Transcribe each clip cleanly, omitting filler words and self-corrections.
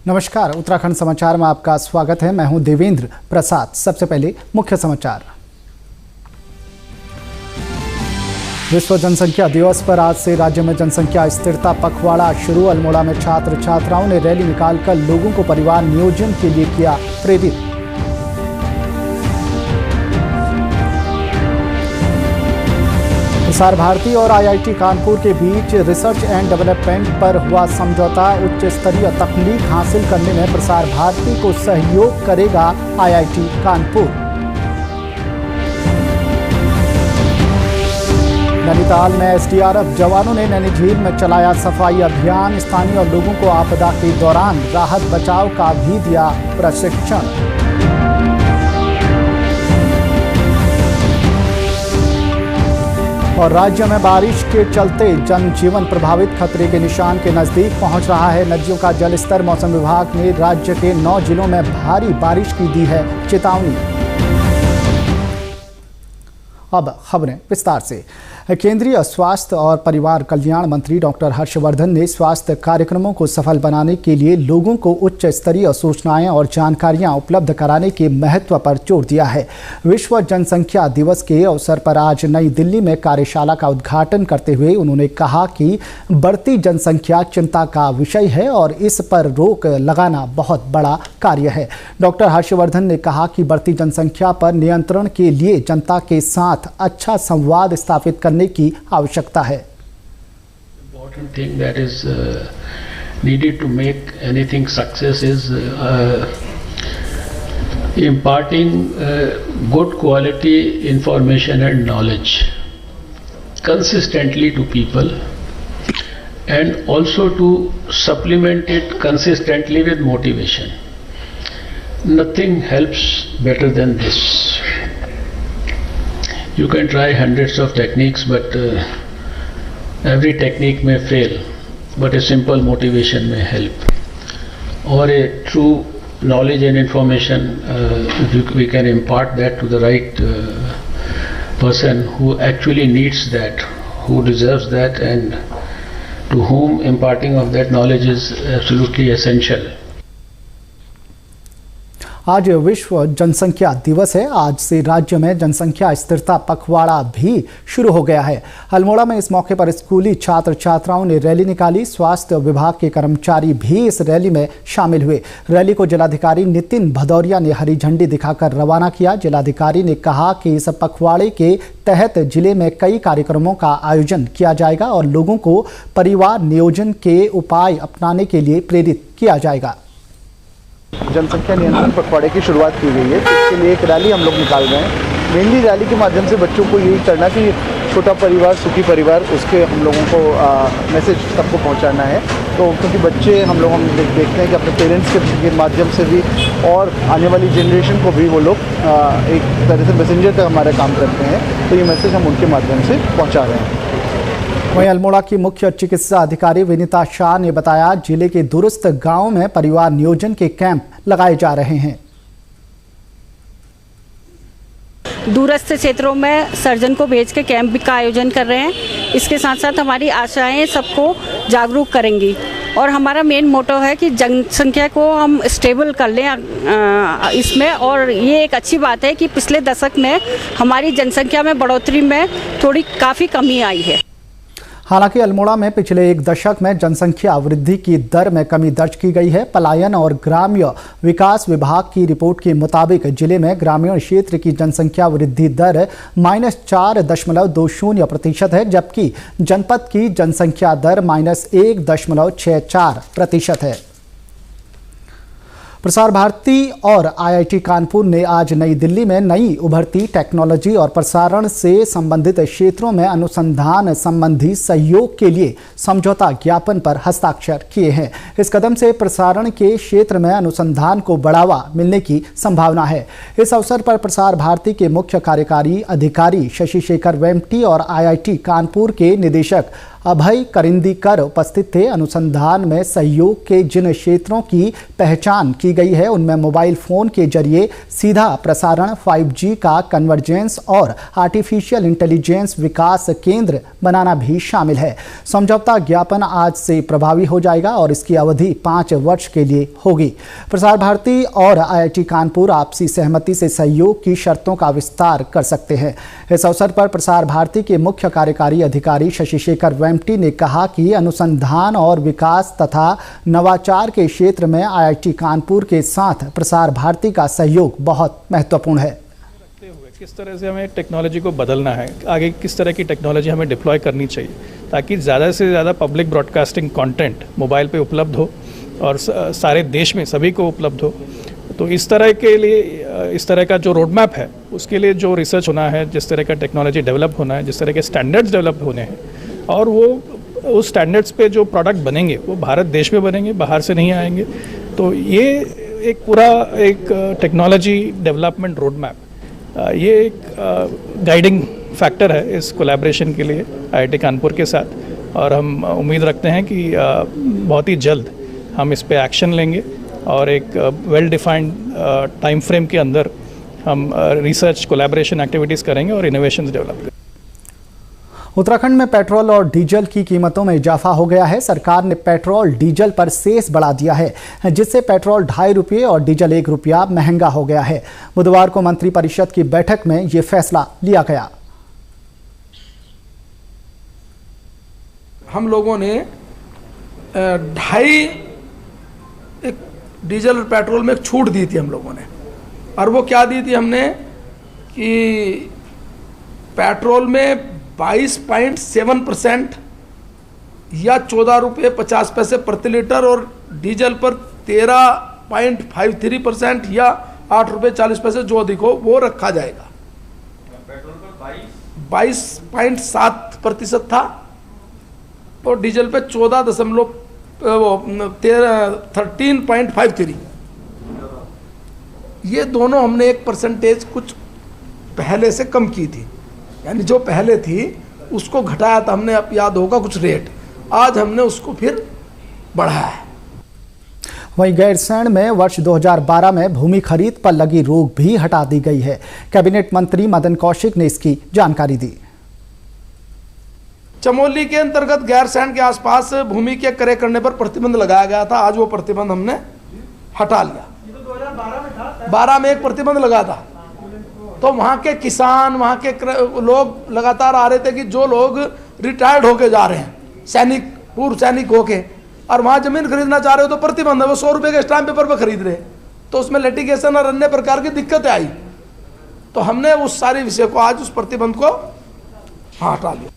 नमस्कार, उत्तराखंड समाचार में आपका स्वागत है। मैं हूं देवेंद्र प्रसाद। सबसे पहले मुख्य समाचार। विश्व जनसंख्या दिवस पर आज से राज्य में जनसंख्या स्थिरता पखवाड़ा शुरू। अल्मोड़ा में छात्र छात्राओं ने रैली निकालकर लोगों को परिवार नियोजन के लिए किया प्रेरित। प्रसार भारती और आईआईटी कानपुर के बीच रिसर्च एंड डेवलपमेंट पर हुआ समझौता। उच्च स्तरीय तकनीक हासिल करने में प्रसार भारती को सहयोग करेगा आईआईटी कानपुर। नैनीताल में एसडीआरएफ जवानों ने नैनी झील में चलाया सफाई अभियान। स्थानीय लोगों को आपदा के दौरान राहत बचाव का भी दिया प्रशिक्षण। और राज्य में बारिश के चलते जनजीवन प्रभावित, खतरे के निशान के नजदीक पहुंच रहा है नदियों का जलस्तर। मौसम विभाग ने राज्य के 9 जिलों में भारी बारिश की दी है चेतावनी। अब खबरें विस्तार से। केंद्रीय स्वास्थ्य और परिवार कल्याण मंत्री डॉक्टर हर्षवर्धन ने स्वास्थ्य कार्यक्रमों को सफल बनाने के लिए लोगों को उच्च स्तरीय सूचनाएं और जानकारियां उपलब्ध कराने के महत्व पर जोर दिया है। विश्व जनसंख्या दिवस के अवसर पर आज नई दिल्ली में कार्यशाला का उद्घाटन करते हुए उन्होंने कहा कि बढ़ती जनसंख्या चिंता का विषय है और इस पर रोक लगाना बहुत बड़ा कार्य है। डॉक्टर हर्षवर्धन ने कहा कि बढ़ती जनसंख्या पर नियंत्रण के लिए जनता के साथ अच्छा संवाद स्थापित करने की आवश्यकता है। Important thing that is needed to make anything success is imparting good quality information and knowledge consistently to people, and also to supplement it consistently with motivation. Nothing helps better than this. You can try hundreds of techniques, but every technique may fail, but a simple motivation may help. Or a true knowledge and information, we can impart that to the right person who actually needs that, who deserves that, and to whom imparting of that knowledge is absolutely essential. आज विश्व जनसंख्या दिवस है। आज से राज्य में जनसंख्या स्थिरता पखवाड़ा भी शुरू हो गया है। अल्मोड़ा में इस मौके पर स्कूली छात्र छात्राओं ने रैली निकाली। स्वास्थ्य विभाग के कर्मचारी भी इस रैली में शामिल हुए। रैली को जिलाधिकारी नितिन भदौरिया ने हरी झंडी दिखाकर रवाना किया। जिलाधिकारी ने कहा कि इस पखवाड़े के तहत जिले में कई कार्यक्रमों का आयोजन किया जाएगा और लोगों को परिवार नियोजन के उपाय अपनाने के लिए प्रेरित किया जाएगा। जनसंख्या नियंत्रण पखवाड़े की शुरुआत की गई है, इसके लिए एक रैली हम लोग निकाल रहे हैं। मेनली रैली के माध्यम से बच्चों को यही करना कि छोटा परिवार सुखी परिवार, उसके हम लोगों को मैसेज सबको पहुंचाना है। तो क्योंकि बच्चे हम देखते हैं कि अपने पेरेंट्स के माध्यम से भी और आने वाली जनरेशन को भी वो लोग एक तरह से मैसेंजर का हमारा काम करते हैं, तो ये मैसेज हम उनके माध्यम से पहुँचा रहे हैं। वहीं अल्मोड़ा की मुख्य चिकित्सा अधिकारी विनीता शाह ने बताया, जिले के दूरस्थ गांव में परिवार नियोजन के कैंप लगाए जा रहे हैं। दूरस्थ क्षेत्रों में सर्जन को भेज के कैंप का आयोजन कर रहे हैं। इसके साथ साथ हमारी आशाएं सबको जागरूक करेंगी और हमारा मेन मोटो है कि जनसंख्या को हम स्टेबल कर लें इसमें। और ये एक अच्छी बात है कि पिछले दशक में हमारी जनसंख्या में बढ़ोतरी में काफ़ी कमी आई है। हालांकि अल्मोड़ा में पिछले एक दशक में जनसंख्या वृद्धि की दर में कमी दर्ज की गई है। पलायन और ग्राम्य विकास विभाग की रिपोर्ट के मुताबिक जिले में ग्रामीण क्षेत्र की जनसंख्या वृद्धि दर -4.20% है, जबकि जनपद की जनसंख्या दर -1.64% है। प्रसार भारती और आईआईटी कानपुर ने आज नई दिल्ली में नई उभरती टेक्नोलॉजी और प्रसारण से संबंधित क्षेत्रों में अनुसंधान संबंधी सहयोग के लिए समझौता ज्ञापन पर हस्ताक्षर किए हैं। इस कदम से प्रसारण के क्षेत्र में अनुसंधान को बढ़ावा मिलने की संभावना है। इस अवसर पर प्रसार भारती के मुख्य कार्यकारी अधिकारी शशि शेखर वेम्पटी और आईआईटी कानपुर के निदेशक अभय करिंदीकर उपस्थित थे। अनुसंधान में सहयोग के जिन क्षेत्रों की पहचान की गई है उनमें मोबाइल फोन के जरिए सीधा प्रसारण, 5G का कन्वर्जेंस और आर्टिफिशियल इंटेलिजेंस विकास केंद्र बनाना भी शामिल है। समझौता ज्ञापन आज से प्रभावी हो जाएगा और इसकी अवधि 5 वर्ष के लिए होगी। प्रसार भारती और IIT कानपुर आपसी सहमति से सहयोग की शर्तों का विस्तार कर सकते हैं। इस अवसर पर प्रसार भारती के मुख्य कार्यकारी अधिकारी शशि शेखर वेम्पटी ने कहा कि अनुसंधान और विकास तथा नवाचार के क्षेत्र में IIT कानपुर के साथ प्रसार भारती का सहयोग बहुत महत्वपूर्ण है। किस तरह से हमें टेक्नोलॉजी को बदलना है, आगे किस तरह की टेक्नोलॉजी हमें डिप्लॉय करनी चाहिए ताकि ज़्यादा से ज़्यादा पब्लिक ब्रॉडकास्टिंग कंटेंट मोबाइल पे उपलब्ध हो और सारे देश में सभी को उपलब्ध हो। तो इस तरह के लिए इस तरह का जो रोड मैप है उसके लिए जो रिसर्च होना है, जिस तरह का टेक्नोलॉजी डेवलप होना है, जिस तरह के स्टैंडर्ड्स डेवलप होने हैं और वो उस स्टैंडर्ड्स पे जो प्रोडक्ट बनेंगे वो भारत देश में बनेंगे, बाहर से नहीं आएंगे। तो ये एक पूरा एक टेक्नोलॉजी डेवलपमेंट रोड मैप, ये एक गाइडिंग फैक्टर है इस कोलैबोरेशन के लिए IIT कानपुर के साथ और हम उम्मीद रखते हैं कि बहुत ही जल्द हम इस पे एक्शन लेंगे और एक वेल डिफाइंड टाइम फ्रेम के अंदर हम रिसर्च कोलैबोरेशन एक्टिविटीज़ करेंगे और इनोवेशंस डेवलप करेंगे। उत्तराखंड में पेट्रोल और डीजल की कीमतों में इजाफा हो गया है। सरकार ने पेट्रोल डीजल पर सेस बढ़ा दिया है, जिससे पेट्रोल 2.5 रुपये और डीजल 1 रुपया महंगा हो गया है। बुधवार को मंत्रिपरिषद की बैठक में ये फैसला लिया गया। हम लोगों ने 2.5 डीजल और पेट्रोल में एक छूट दी थी हम लोगों ने, और वो क्या दी थी हमने कि पेट्रोल में 22.7% या 14 रुपये 50 पैसे प्रति लीटर और डीजल पर 13.53% या 8 रुपये 40 पैसे जो अधिक हो वो रखा जाएगा। पेट्रोल पर 22.7% था और डीजल पे 13.53। ये दोनों हमने 1% कुछ पहले से कम की थी, यानी जो पहले थी उसको घटाया था हमने, अब याद होगा कुछ रेट, आज हमने उसको फिर बढ़ाया है। वहीं गैरसैंण में वर्ष 2012 में भूमि खरीद पर लगी रोक भी हटा दी गई है। कैबिनेट मंत्री मदन कौशिक ने इसकी जानकारी दी। चमोली के अंतर्गत गैरसैंण के आसपास भूमि के क्रय करने पर प्रतिबंध लगाया गया था, आज वो प्रतिबंध हमने हटा लिया। 2012 में एक प्रतिबंध लगा था, तो वहाँ के किसान, वहाँ के लोग लगातार आ रहे थे कि जो लोग रिटायर्ड होके जा रहे हैं, सैनिक, पूर्व सैनिक होके, और वहाँ जमीन खरीदना चाह रहे हो तो प्रतिबंध है, वो 100 रुपये के स्टाम्प पेपर पर खरीद रहे, तो उसमें लिटिगेशन और अन्य प्रकार की दिक्कतें आई। तो हमने उस सारे विषय को, आज उस प्रतिबंध को हटा लिया।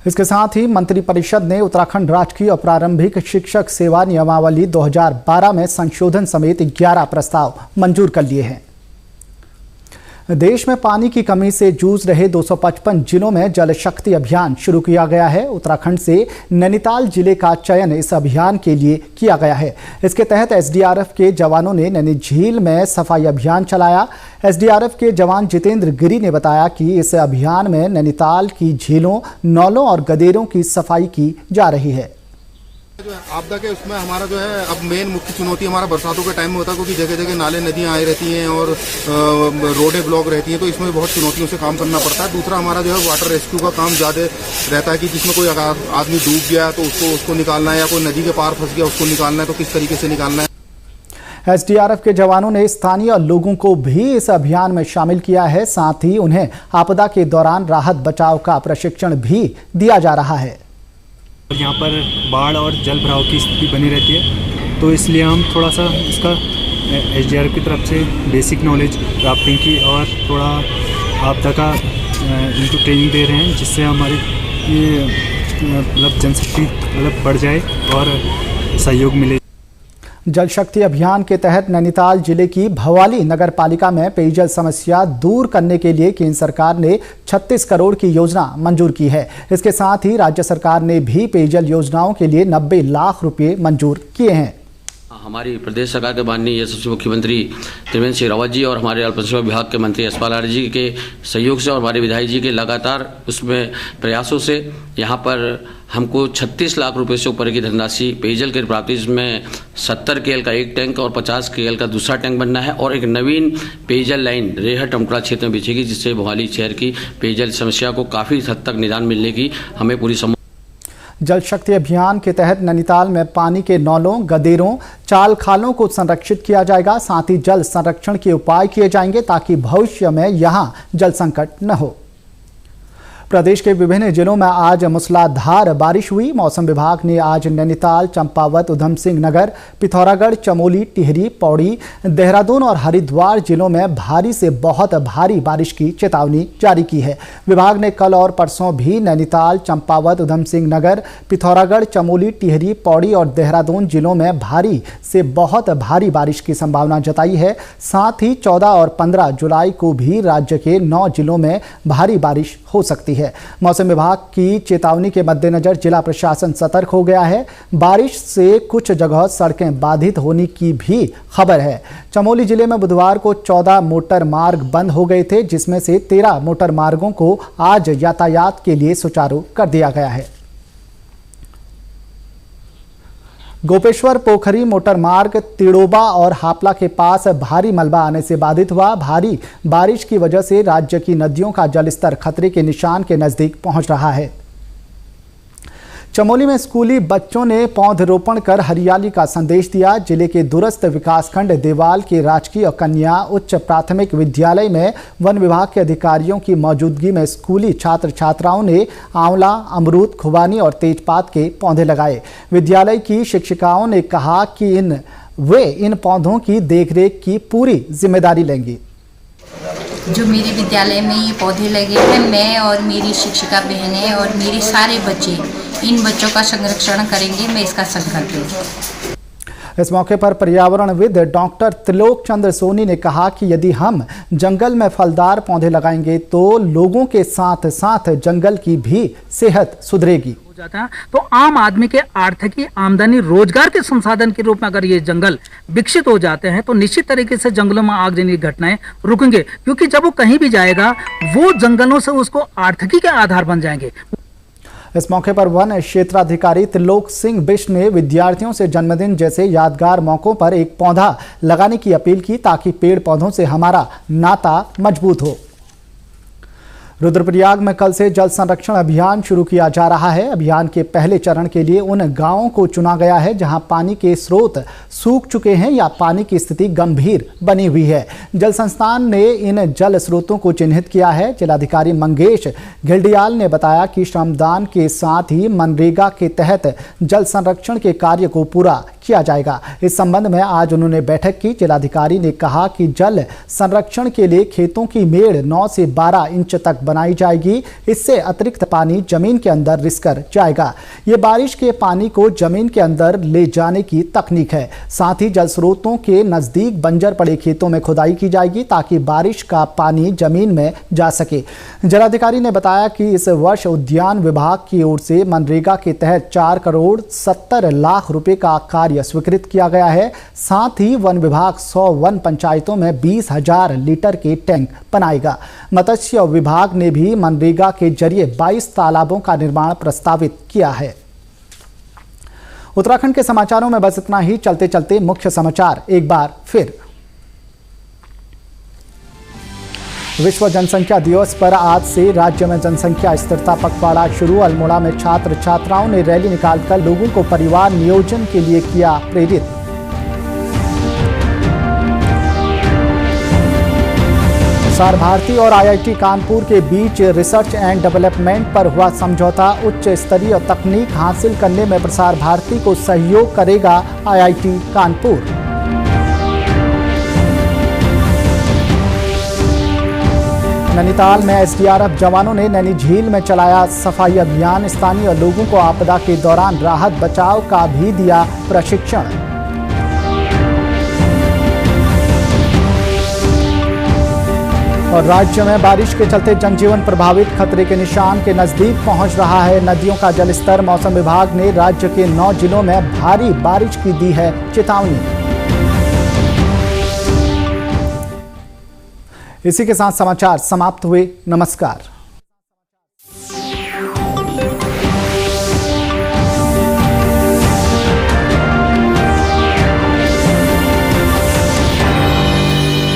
इसके साथ ही मंत्रिपरिषद ने उत्तराखंड राजकीय और प्रारंभिक शिक्षक सेवा नियमावली 2012 में संशोधन समेत 11 प्रस्ताव मंजूर कर लिए हैं। देश में पानी की कमी से जूझ रहे 255 जिलों में जल शक्ति अभियान शुरू किया गया है। उत्तराखंड से नैनीताल जिले का चयन इस अभियान के लिए किया गया है। इसके तहत SDRF के जवानों ने नैनी झील में सफाई अभियान चलाया। SDRF के जवान जितेंद्र गिरी ने बताया कि इस अभियान में नैनीताल की झीलों, नौलों और गदेरों की सफाई की जा रही है। जो है आपदा के उसमें हमारा जो है अब मेन मुख्य चुनौती हमारा बरसातों के टाइम में होता है, क्योंकि जगह जगह नाले नदियां आई रहती हैं और रोडें ब्लॉक रहती हैं, तो इसमें बहुत चुनौतियों से काम करना पड़ता है। दूसरा हमारा जो है वाटर रेस्क्यू का काम ज़्यादा रहता है कि जिसमें कोई आदमी डूब गया तो उसको निकालना है, या कोई नदी के पार फंस गया उसको निकालना है, तो किस तरीके से निकालना है। SDRF के जवानों ने स्थानीय लोगों को भी इस अभियान में शामिल किया है। साथ ही उन्हें आपदा के दौरान राहत बचाव का प्रशिक्षण भी दिया जा रहा है। यहाँ पर बाढ़ और जल भराव की स्थिति बनी रहती है, तो इसलिए हम थोड़ा सा इसका SDRF की तरफ से बेसिक नॉलेज प्राप्ति की और थोड़ा आपदा का इनको ट्रेनिंग दे रहे हैं, जिससे हमारी ये मतलब जनशक्ति मतलब बढ़ जाए और सहयोग मिले। जल शक्ति अभियान के तहत नैनीताल जिले की भवाली नगर पालिका में पेयजल समस्या दूर करने के लिए केंद्र सरकार ने 36 करोड़ की योजना मंजूर की है। इसके साथ ही राज्य सरकार ने भी पेयजल योजनाओं के लिए 90 लाख रुपए मंजूर किए हैं। हमारी प्रदेश सरकार के माननीय यशस्वी मुख्यमंत्री त्रिवेंद्र सिंह रावत जी और हमारे अल्पसंख्यक विभाग के मंत्री यशपाल आर्य जी के सहयोग से और हमारे विधायक जी के लगातार उसमें प्रयासों से यहाँ पर हमको 36 लाख रुपए से ऊपर की धनराशि पेयजल की प्राप्ति, जिसमें 70 KL का एक टैंक और 50 KL का दूसरा टैंक बनना है और एक नवीन पेयजल लाइन रेहट टमटला क्षेत्र में बिछेगी, जिससे मोहाली शहर की पेयजल समस्या को काफ़ी हद तक निदान मिलने की हमें पूरी जल शक्ति अभियान के तहत नैनीताल में पानी के नौलों, गदेरों, चाल खालों को संरक्षित किया जाएगा। साथ ही जल संरक्षण के उपाय किए जाएंगे ताकि भविष्य में यहां जल संकट न हो। प्रदेश के विभिन्न जिलों में आज मूसलाधार बारिश हुई। मौसम विभाग ने आज नैनीताल, चंपावत, उधम सिंह नगर, पिथौरागढ़, चमोली, टिहरी, पौड़ी, देहरादून और हरिद्वार जिलों में भारी से बहुत भारी बारिश की चेतावनी जारी की है। विभाग ने कल और परसों भी नैनीताल, चंपावत, उधम सिंह नगर, पिथौरागढ़, चमोली, टिहरी, पौड़ी और देहरादून जिलों में भारी से बहुत भारी बारिश की संभावना जताई है। साथ ही 14 और 15 जुलाई को भी राज्य के 9 जिलों में भारी बारिश हो सकती है। मौसम विभाग की चेतावनी के मद्देनजर जिला प्रशासन सतर्क हो गया है। बारिश से कुछ जगह सड़कें बाधित होने की भी खबर है। चमोली जिले में बुधवार को 14 मोटर मार्ग बंद हो गए थे, जिसमें से 13 मोटर मार्गों को आज यातायात के लिए सुचारू कर दिया गया है। गोपेश्वर पोखरी मोटर मार्ग तिड़ोबा और हापला के पास भारी मलबा आने से बाधित हुआ। भारी बारिश की वजह से राज्य की नदियों का जलस्तर खतरे के निशान के नजदीक पहुंच रहा है। चमोली में स्कूली बच्चों ने पौधरोपण कर हरियाली का संदेश दिया। जिले के दूरस्थ विकासखंड देवाल के राजकीय कन्या उच्च प्राथमिक विद्यालय में वन विभाग के अधिकारियों की मौजूदगी में स्कूली छात्र छात्राओं ने आंवला, अमरूद, खुबानी और तेजपात के पौधे लगाए। विद्यालय की शिक्षिकाओं ने कहा कि वे इन पौधों की देखरेख की पूरी जिम्मेदारी लेंगी। जो मेरे विद्यालय में ये पौधे लगे हैं, मैं और मेरी शिक्षिका बहनें और मेरे सारे बच्चे इन बच्चों का संरक्षण करेंगे। मैं इसका संकल्प हूँ। इस मौके पर पर्यावरणविद डॉक्टर त्रिलोक चंद्र सोनी ने कहा कि यदि हम जंगल में फलदार पौधे लगाएंगे तो लोगों के साथ साथ जंगल की भी सेहत सुधरेगी। जाता है तो आम आदमी के आर्थिक आमदनी, रोजगार के संसाधन के रूप में अगर ये जंगल विकसित हो जाते हैं तो निश्चित तरीके से जंगलों में आगजनी घटनाएं रुकेंगे, क्योंकि जब वो कहीं भी जाएगा वो जंगलों से उसको आर्थिकी के आधार बन जाएंगे। इस मौके पर वन क्षेत्राधिकारी त्रिलोक सिंह बिष्ट ने विद्यार्थियों से जन्मदिन जैसे यादगार मौकों पर एक पौधा लगाने की अपील की ताकि पेड़ पौधों से हमारा नाता मजबूत हो। रुद्रप्रयाग में कल से जल संरक्षण अभियान शुरू किया जा रहा है। अभियान के पहले चरण के लिए उन गांवों को चुना गया है जहां पानी के स्रोत सूख चुके हैं या पानी की स्थिति गंभीर बनी हुई है। जल संस्थान ने इन जल स्रोतों को चिन्हित किया है। जिलाधिकारी मंगेश घिल्डियाल ने बताया कि श्रमदान के साथ ही मनरेगा के तहत जल संरक्षण के कार्य को पूरा किया जाएगा। इस संबंध में आज उन्होंने बैठक की। जिलाधिकारी ने कहा कि जल संरक्षण के लिए खेतों की मेड़ 9 से 12 इंच तक बनाई जाएगी। इससे अतिरिक्त पानी जमीन के अंदर रिसकर जाएगा। ये बारिश के पानी को जमीन के अंदर ले जाने की तकनीक है। साथ ही जल स्रोतों के नजदीक बंजर पड़े खेतों में खुदाई की जाएगी ताकि बारिश का पानी जमीन में जा सके। जिलाधिकारी ने बताया कि इस वर्ष उद्यान विभाग की ओर से मनरेगा के तहत 4 करोड़ 70 लाख रुपए का कार्य स्वीकृत किया गया है। साथ ही वन विभाग 100 वन पंचायतों में 20,000 लीटर के टैंक बनाएगा। मत्स्य विभाग ने भी मनरेगा के जरिए 22 तालाबों का निर्माण प्रस्तावित किया है। उत्तराखंड के समाचारों में बस इतना ही। चलते चलते मुख्य समाचार एक बार फिर। विश्व जनसंख्या दिवस पर आज से राज्य में जनसंख्या स्थिरता पखवाड़ा शुरू। अल्मोड़ा में छात्र छात्राओं ने रैली निकालकर लोगों को परिवार नियोजन के लिए किया प्रेरित। प्रसार भारती और IIT कानपुर के बीच रिसर्च एंड डेवलपमेंट पर हुआ समझौता। उच्च स्तरीय तकनीक हासिल करने में प्रसार भारती को सहयोग करेगा IIT कानपुर। नैनीताल में SDRF जवानों ने नैनी झील में चलाया सफाई अभियान। स्थानीय लोगों को आपदा के दौरान राहत बचाव का भी दिया प्रशिक्षण। और राज्य में बारिश के चलते जनजीवन प्रभावित, खतरे के निशान के नजदीक पहुंच रहा है। नदियों का जलस्तर। मौसम विभाग ने राज्य के 9 जिलों में भारी बारिश की दी है चेतावनी। इसी के साथ समाचार समाप्त हुए। नमस्कार।